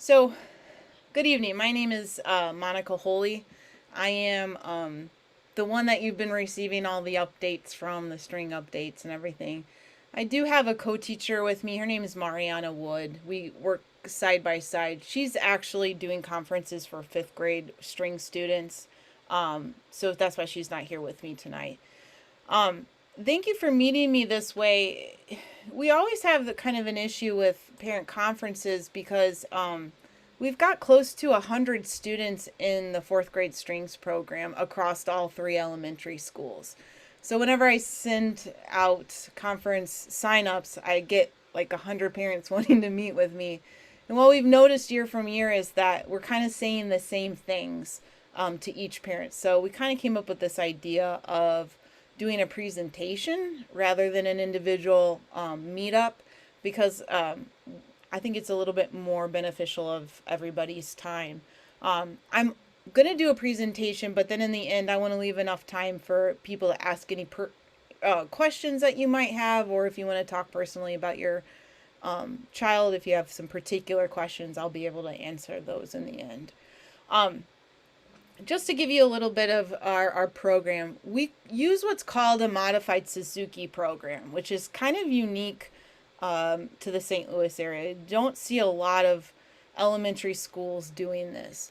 So, good evening. My name is Monica Holy. I am the one that you've been receiving all the updates from, the string updates and everything. I do have a co-teacher with me. Her name is Mariana Wood. We work side by side. She's actually doing conferences for fifth grade string students. So that's why she's not here with me tonight. Um, Thank you for meeting me this way. We always have the kind of an issue with parent conferences because we've got close to 100 students in the fourth grade strings program across all three elementary schools. So whenever I send out conference signups, I get like 100 parents wanting to meet with me. And what we've noticed year from year is that we're kind of saying the same things to each parent. So we kind of came up with this idea of doing a presentation rather than an individual meetup because I think it's a little bit more beneficial of everybody's time. I'm going to do a presentation, but then in the end, I want to leave enough time for people to ask any questions that you might have, or if you want to talk personally about your child, if you have some particular questions, I'll be able to answer those in the end. Um, just to give you a little bit of our program, we use what's called a modified Suzuki program, which is kind of unique to the St. Louis area. I don't see a lot of elementary schools doing this.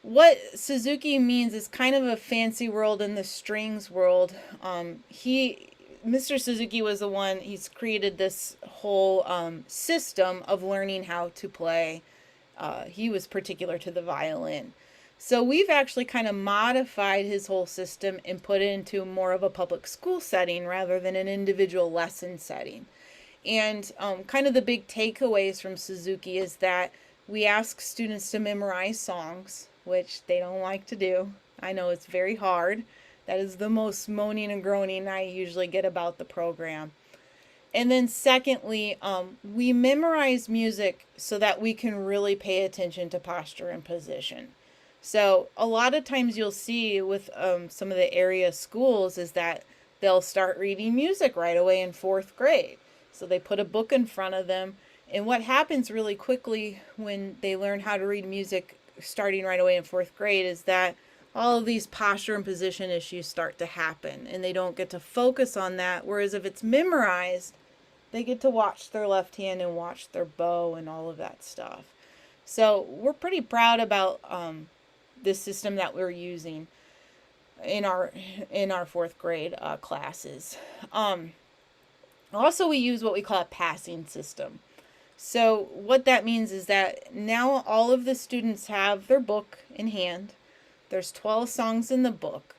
What Suzuki means is kind of a fancy world in the strings world. Mr. Suzuki was the one, he's created this whole system of learning how to play. He was particular to the violin. So we've actually kind of modified his whole system and put it into more of a public school setting rather than an individual lesson setting. And kind of the big takeaways from Suzuki is that we ask students to memorize songs, which they don't like to do. I know it's very hard. That is the most moaning and groaning I usually get about the program. And then secondly, we memorize music so that we can really pay attention to posture and position. So a lot of times you'll see with some of the area schools is that they'll start reading music right away in fourth grade. So they put a book in front of them. And what happens really quickly when they learn how to read music starting right away in fourth grade is that all of these posture and position issues start to happen and they don't get to focus on that. Whereas if it's memorized, they get to watch their left hand and watch their bow and all of that stuff. So we're pretty proud about this system that we're using in our fourth grade classes. Also, we use what we call a passing system. So what that means is that now all of the students have their book in hand. There's 12 songs in the book.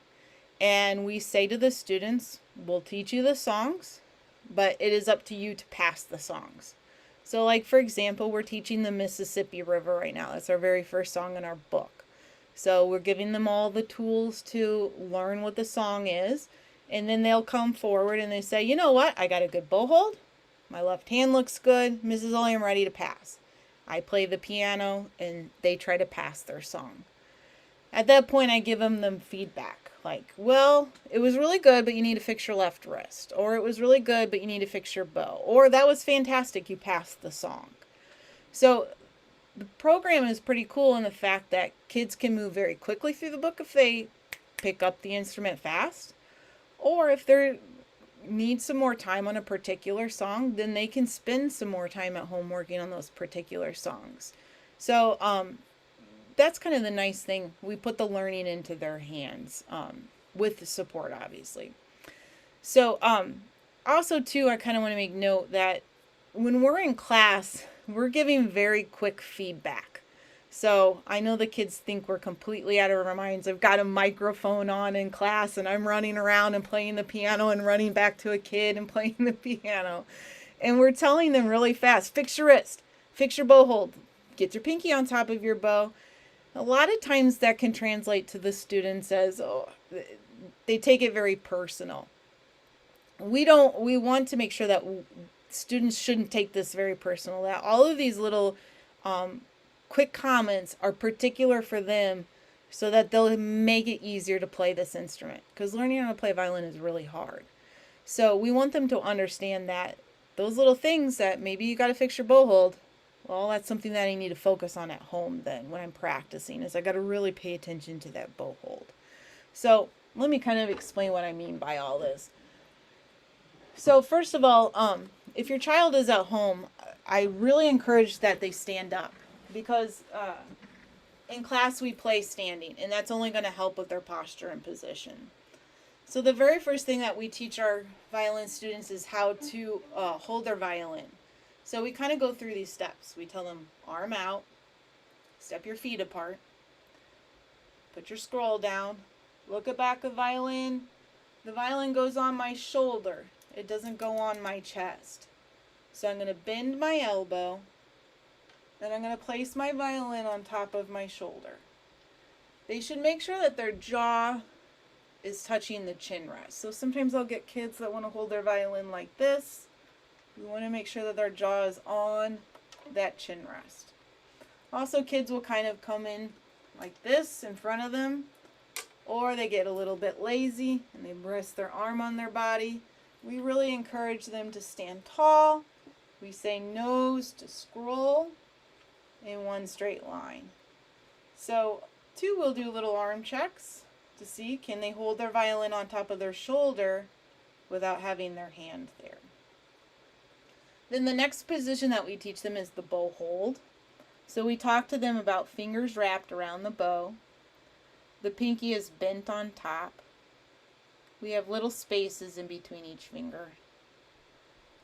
And we say to the students, we'll teach you the songs, but it is up to you to pass the songs. So like, for example, we're teaching the Mississippi River right now. That's our very first song in our book. So we're giving them all the tools to learn what the song is. And then they'll come forward and they say, you know what? I got a good bow hold. My left hand looks good. Mrs. Ollie, I'm ready to pass. I play the piano and they try to pass their song. At that point, I give them feedback. Like, well, it was really good, but you need to fix your left wrist. Or it was really good, but you need to fix your bow. Or that was fantastic, you passed the song. So the program is pretty cool in the fact that kids can move very quickly through the book if they pick up the instrument fast. Or if they need some more time on a particular song, then they can spend some more time at home working on those particular songs. So that's kind of the nice thing. We put the learning into their hands with the support, obviously. So also, too, I kind of want to make note that when we're in class, we're giving very quick feedback. So I know the kids think we're completely out of our minds. I've got a microphone on in class and I'm running around and playing the piano and running back to a kid and playing the piano. And we're telling them really fast, fix your wrist, fix your bow hold, get your pinky on top of your bow. A lot of times that can translate to the students as, oh, they take it very personal. We want to make sure that students shouldn't take this very personal, that all of these little quick comments are particular for them so that they'll make it easier to play this instrument, because learning how to play violin is really hard. So we want them to understand that those little things, that maybe you got to fix your bow hold, Well, that's something that I need to focus on at home then when I'm practicing, is I got to really pay attention to that bow hold. So let me kind of explain what I mean by all this. So first of all, if your child is at home, I really encourage that they stand up, because in class we play standing, and that's only going to help with their posture and position. So the very first thing that we teach our violin students is how to hold their violin. So we kind of go through these steps. We tell them arm out, step your feet apart, put your scroll down, look at back of violin. The violin goes on my shoulder. It doesn't go on my chest. So I'm going to bend my elbow, and I'm going to place my violin on top of my shoulder. They should make sure that their jaw is touching the chin rest. So sometimes I'll get kids that want to hold their violin like this. We want to make sure that their jaw is on that chin rest. Also, kids will kind of come in like this in front of them, or they get a little bit lazy and they rest their arm on their body. We really encourage them to stand tall. We say nose to scroll in one straight line. So two will do little arm checks to see, can they hold their violin on top of their shoulder without having their hand there. Then the next position that we teach them is the bow hold. So we talk to them about fingers wrapped around the bow. The pinky is bent on top. We have little spaces in between each finger.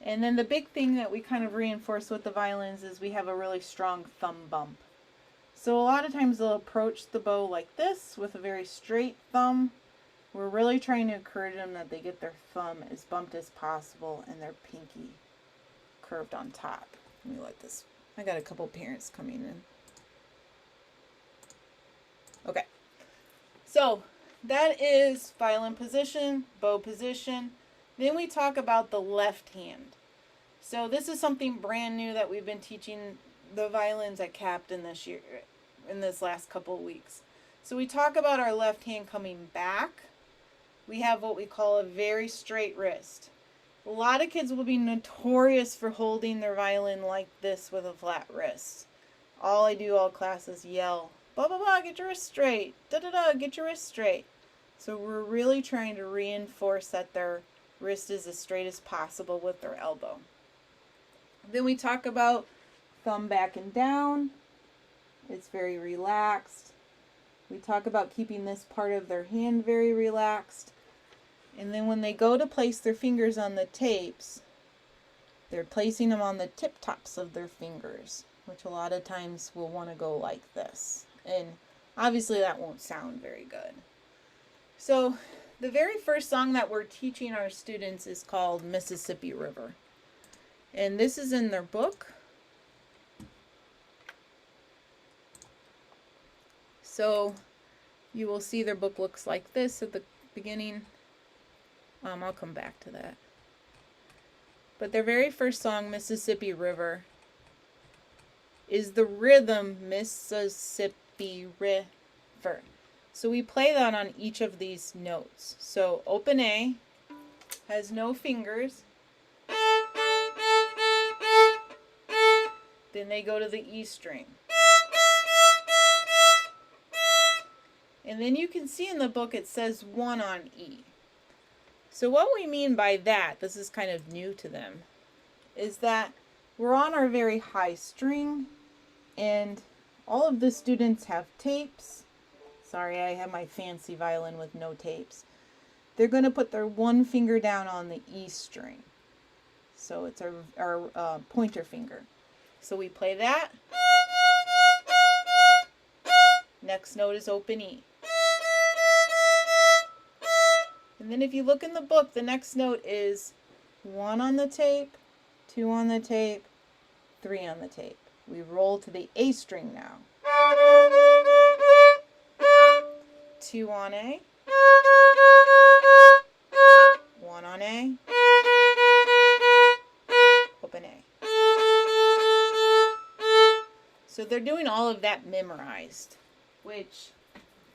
And then the big thing that we kind of reinforce with the violins is we have a really strong thumb bump. So a lot of times they'll approach the bow like this with a very straight thumb. We're really trying to encourage them that they get their thumb as bumped as possible and their pinky curved on top. Let me let this, I got a couple parents coming in. Okay, so that is violin position, bow position. Then we talk about the left hand. So this is something brand new that we've been teaching the violins at Captain this year, in this last couple of weeks. So we talk about our left hand coming back. We have what we call a very straight wrist. A lot of kids will be notorious for holding their violin like this with a flat wrist. All I do all class is yell, blah, blah, blah, get your wrist straight, da, da, da, get your wrist straight. So we're really trying to reinforce that their wrist is as straight as possible with their elbow. Then we talk about thumb back and down. It's very relaxed. We talk about keeping this part of their hand very relaxed. And then when they go to place their fingers on the tapes, they're placing them on the tip tops of their fingers, which a lot of times will want to go like this. And obviously that won't sound very good. So the very first song that we're teaching our students is called Mississippi River. And this is in their book. So you will see their book looks like this at the beginning. I'll come back to that. But their very first song, Mississippi River, is the rhythm Mississippi River. So we play that on each of these notes. So open A has no fingers. Then they go to the E string. And then you can see in the book it says 1 on E. So what we mean by that, this is kind of new to them, is that we're on our very high string, and all of the students have tapes. Sorry, I have my fancy violin with no tapes. They're going to put their one finger down on the E string. So it's our pointer finger. So we play that. Next note is open E. And then if you look in the book, the next note is 1 on the tape, 2 on the tape, 3 on the tape. We roll to the A string now. 2 on A, 1 on A, open A. So they're doing all of that memorized, which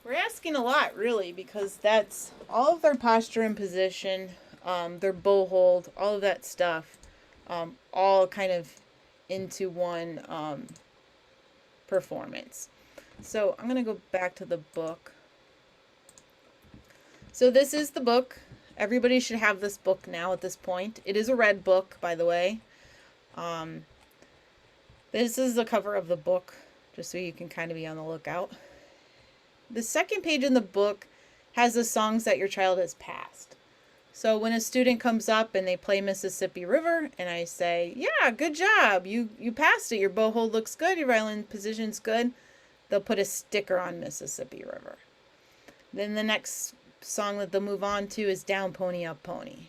we're asking a lot, really, because that's all of their posture and position, their bow hold, all of that stuff, all kind of into one performance. So I'm going to go back to the book. So this is the book. Everybody should have this book now at this point. It is a red book, by the way. This is the cover of the book, just so you can kind of be on the lookout. The second page in the book has the songs that your child has passed. So when a student comes up and they play Mississippi River, and I say, yeah, good job, you passed it, your bow hold looks good, your violin position's good, they'll put a sticker on Mississippi River. Then the next song that they'll move on to is Down Pony Up Pony.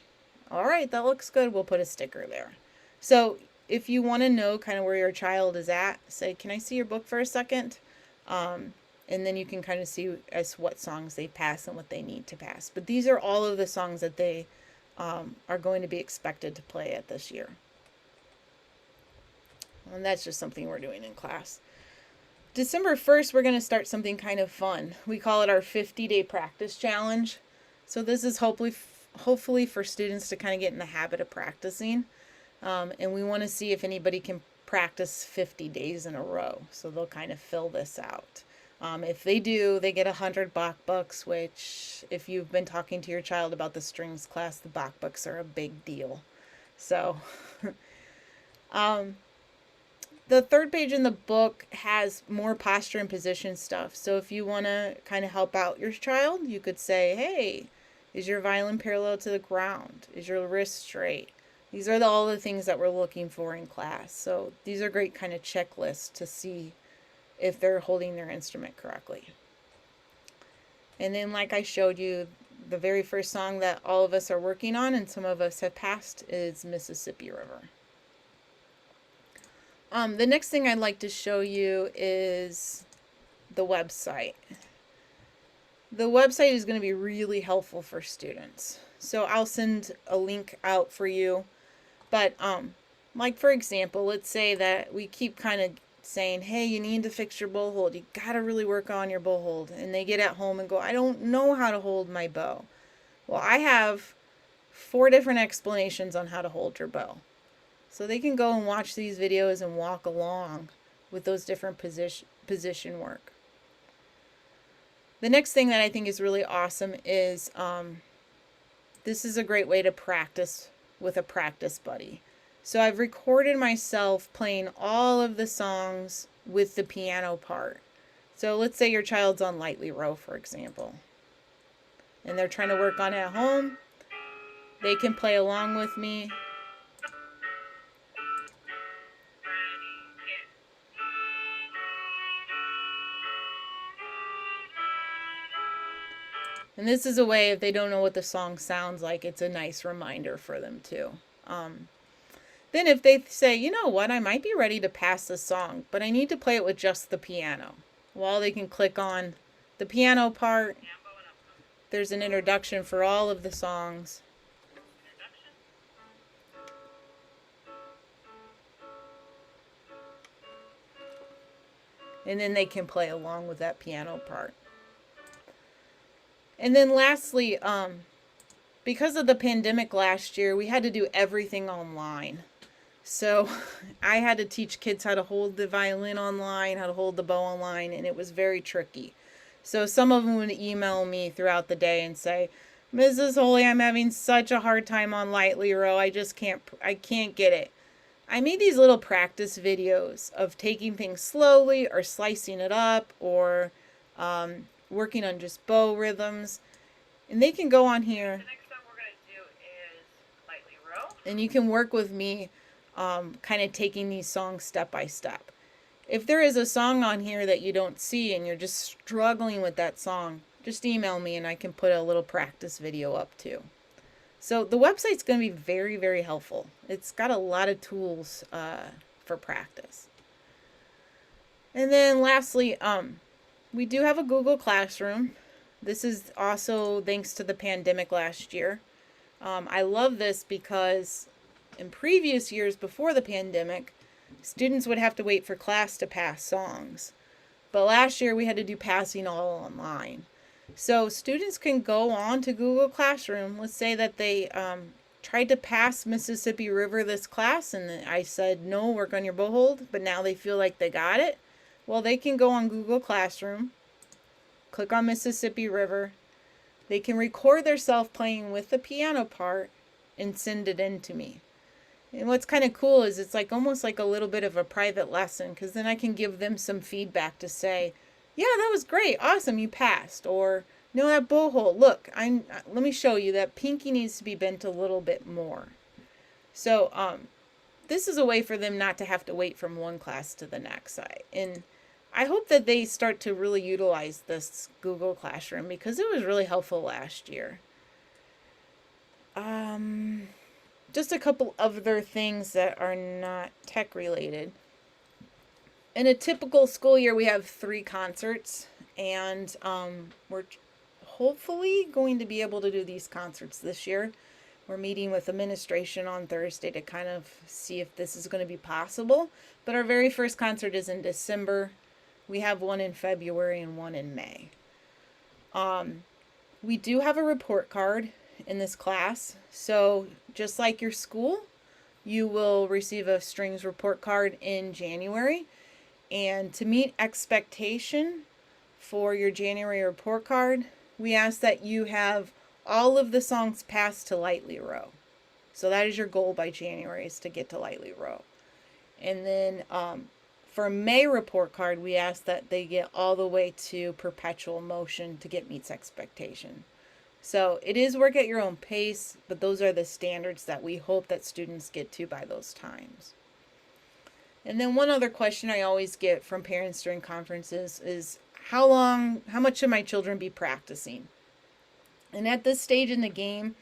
All right, that looks good, we'll put a sticker there. So if you want to know kind of where your child is at, say, can I see your book for a second? And then you can kind of see as what songs they pass and what they need to pass. But these are all of the songs that they are going to be expected to play at this year. And that's just something we're doing in class. December 1st, we're going to start something kind of fun. We call it our 50-day practice challenge. So this is hopefully for students to kind of get in the habit of practicing. And we want to see if anybody can practice 50 days in a row. So they'll kind of fill this out. If they do, they get 100 Bach bucks, which if you've been talking to your child about the strings class, the Bach bucks are a big deal. So the third page in the book has more posture and position stuff. So if you want to kind of help out your child, you could say, hey, is your violin parallel to the ground? Is your wrist straight? These are all the things that we're looking for in class. So these are great kind of checklists to see if they're holding their instrument correctly. And then like I showed you, the very first song that all of us are working on and some of us have passed is Mississippi River. The next thing I'd like to show you is the website. The website is going to be really helpful for students. So I'll send a link out for you. But like for example, let's say that we keep kind of saying, hey, you need to fix your bow hold. You got to really work on your bow hold. And they get at home and go, I don't know how to hold my bow. Well, I have 4 different explanations on how to hold your bow. So they can go and watch these videos and walk along with those different position work. The next thing that I think is really awesome is this is a great way to practice with a practice buddy. So I've recorded myself playing all of the songs with the piano part. So let's say your child's on Lightly Row, for example, and they're trying to work on it at home. They can play along with me. And this is a way, if they don't know what the song sounds like, it's a nice reminder for them too. Then if they say, you know what, I might be ready to pass this song, but I need to play it with just the piano. Well, they can click on the piano part. There's an introduction for all of the songs. And then they can play along with that piano part. And then lastly, because of the pandemic last year, we had to do everything online. So I had to teach kids how to hold the violin online, how to hold the bow online, and it was very tricky. So some of them would email me throughout the day and say, Mrs. Holy, I'm having such a hard time on Lightly Row. I can't get it. I made these little practice videos of taking things slowly or slicing it up or working on just bow rhythms. And they can go on here. The next song we're going to do is Lightly Row. And you can work with me kind of taking these songs step by step. If there is a song on here that you don't see and you're just struggling with that song, just email me and I can put a little practice video up too. So the website's going to be very, very helpful. It's got a lot of tools for practice. And then lastly, we do have a Google Classroom. This is also thanks to the pandemic last year. I love this because in previous years before the pandemic, students would have to wait for class to pass songs. But last year we had to do passing all online. So students can go on to Google Classroom. Let's say that they tried to pass Mississippi River this class, and I said, no, work on your bow hold, but now they feel like they got it. Well, they can go on Google Classroom, click on Mississippi River. They can record themselves playing with the piano part and send it in to me. And what's kind of cool is it's like almost like a little bit of a private lesson, because then I can give them some feedback to say, yeah, that was great, awesome, you passed. Or, no, that bow hold, look, let me show you that pinky needs to be bent a little bit more. So this is a way for them not to have to wait from one class to the next. And I hope that they start to really utilize this Google Classroom, because it was really helpful last year. Just a couple other things that are not tech related. In a typical school year, we have 3 concerts, and we're hopefully going to be able to do these concerts this year. We're meeting with administration on Thursday to kind of see if this is going to be possible. But our very first concert is in December. We have one in February and one in May. We do have a report card in this class. So just like your school, you will receive a strings report card in January. And to meet expectation for your January report card, we ask that you have all of the songs passed to lightly row. So that is your goal by January, is to get to lightly row. And then for May report card, we ask that they get all the way to perpetual motion to get meets expectation. So it is work at your own pace, but those are the standards that we hope that students get to by those times. And then one other question I always get from parents during conferences is, how much should my children be practicing? And at this stage in the game,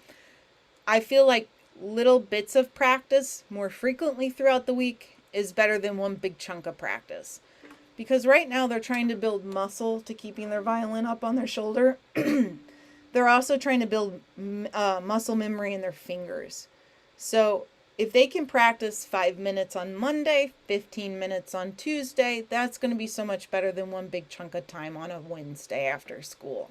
I feel like little bits of practice more frequently throughout the week is better than one big chunk of practice. Because right now they're trying to build muscle to keeping their violin up on their shoulder. They're also trying to build muscle memory in their fingers. So if they can practice 5 minutes on Monday, 15 minutes on Tuesday, that's going to be so much better than one big chunk of time on a Wednesday after school.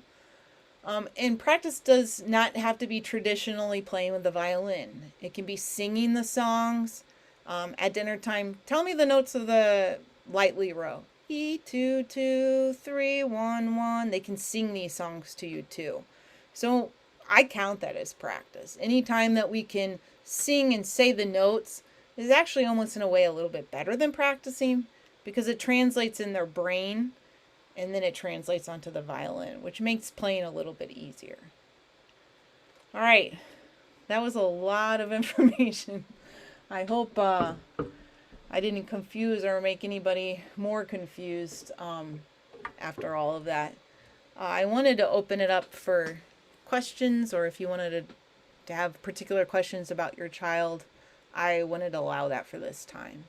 And practice does not have to be traditionally playing with the violin. It can be singing the songs. At dinner time, tell me the notes of the lightly row. E, 2, 2, 3, 1, 1. They can sing these songs to you too. So I count that as practice. Anytime that we can sing and say the notes is actually almost in a way a little bit better than practicing, because it translates in their brain and then it translates onto the violin, which makes playing a little bit easier. All right, that was a lot of information. I hope I didn't confuse or make anybody more confused after all of that. I wanted to open it up for questions, or if you wanted to have particular questions about your child, I wanted to allow that for this time.